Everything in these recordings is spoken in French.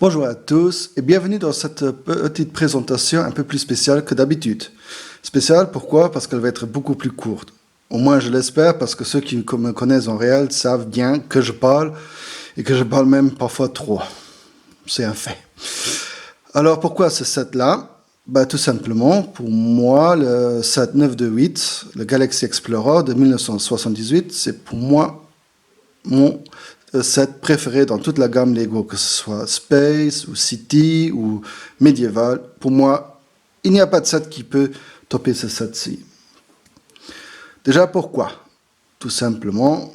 Bonjour à tous et bienvenue dans cette petite présentation un peu plus spéciale que d'habitude. Spéciale pourquoi? Parce qu'elle va être beaucoup plus courte. Au moins je l'espère parce que ceux qui me connaissent en réel savent bien que je parle et que je parle même parfois trop. C'est un fait. Alors pourquoi ce set-là? Tout simplement, pour moi, le set 928, le Galaxy Explorer de 1978, c'est pour moi mon set préféré dans toute la gamme Lego, que ce soit Space ou City ou Medieval. Pour moi, il n'y a pas de set qui peut topper ce set-ci. Déjà, pourquoi? Tout simplement,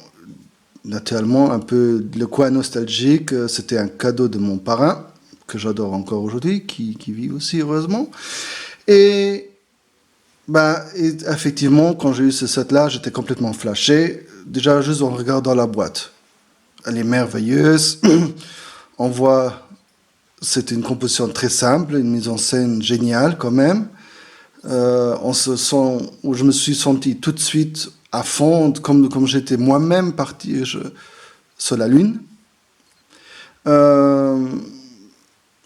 naturellement, un peu le coin nostalgique, c'était un cadeau de mon parrain, que j'adore encore aujourd'hui, qui vit aussi heureusement. Et effectivement, quand j'ai eu ce set-là, j'étais complètement flashé. Déjà, juste en regardant la boîte. Elle est merveilleuse. On voit, c'est une composition très simple, une mise en scène géniale quand même. Où je me suis senti tout de suite à fond, comme j'étais moi-même parti sur la Lune.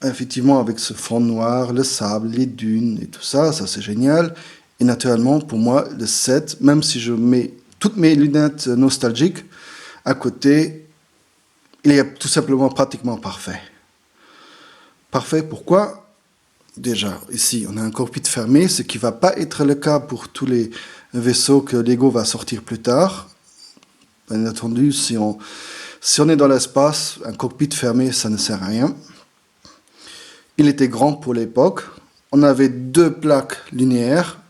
Effectivement, avec ce fond noir, le sable, les dunes et tout ça, ça c'est génial. Et naturellement, pour moi, le set, même si je mets toutes mes lunettes nostalgiques à côté, il est tout simplement pratiquement parfait. Parfait, pourquoi? Déjà, ici, on a un cockpit fermé, ce qui ne va pas être le cas pour tous les vaisseaux que Lego va sortir plus tard. Bien entendu, si on est dans l'espace, un cockpit fermé, ça ne sert à rien. Il était grand pour l'époque. On avait deux plaques linéaires,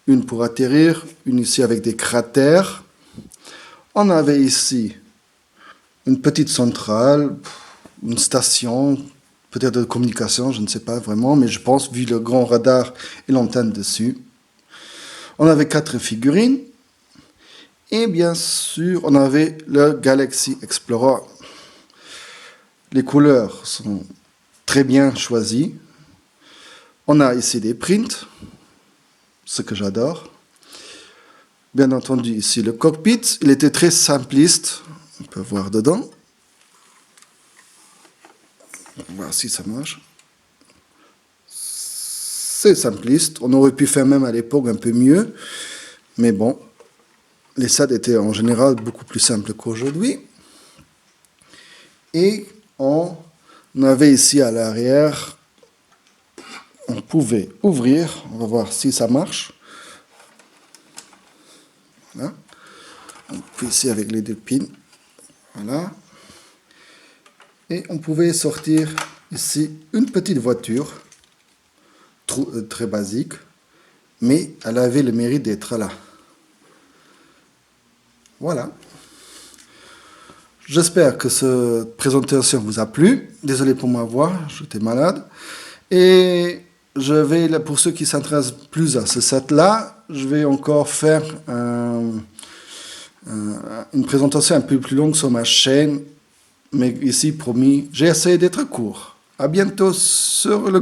une pour atterrir, une ici avec des cratères. On avait ici une petite centrale, une station, peut-être de communication, je ne sais pas vraiment, mais je pense, vu le grand radar et l'antenne dessus. On avait 4 figurines. Et bien sûr, on avait le Galaxy Explorer. Les couleurs sont très bien choisies. On a ici des prints, ce que j'adore. Bien entendu, ici le cockpit, il était très simpliste. On peut voir dedans. On va voir si ça marche. C'est simpliste. On aurait pu faire même à l'époque un peu mieux. Mais bon, les SAD étaient en général beaucoup plus simples qu'aujourd'hui. Et on avait ici à l'arrière, on pouvait ouvrir. On va voir si ça marche. Voilà. On peut ici avec les deux pins. Voilà. Et on pouvait sortir ici une petite voiture, très basique, mais elle avait le mérite d'être là. Voilà. J'espère que cette présentation vous a plu. Désolé pour ma voix, j'étais malade. Et je vais, pour ceux qui s'intéressent plus à ce set-là, je vais encore faire une présentation un peu plus longue sur ma chaîne. Mais ici, promis, j'ai essayé d'être court. À bientôt sur le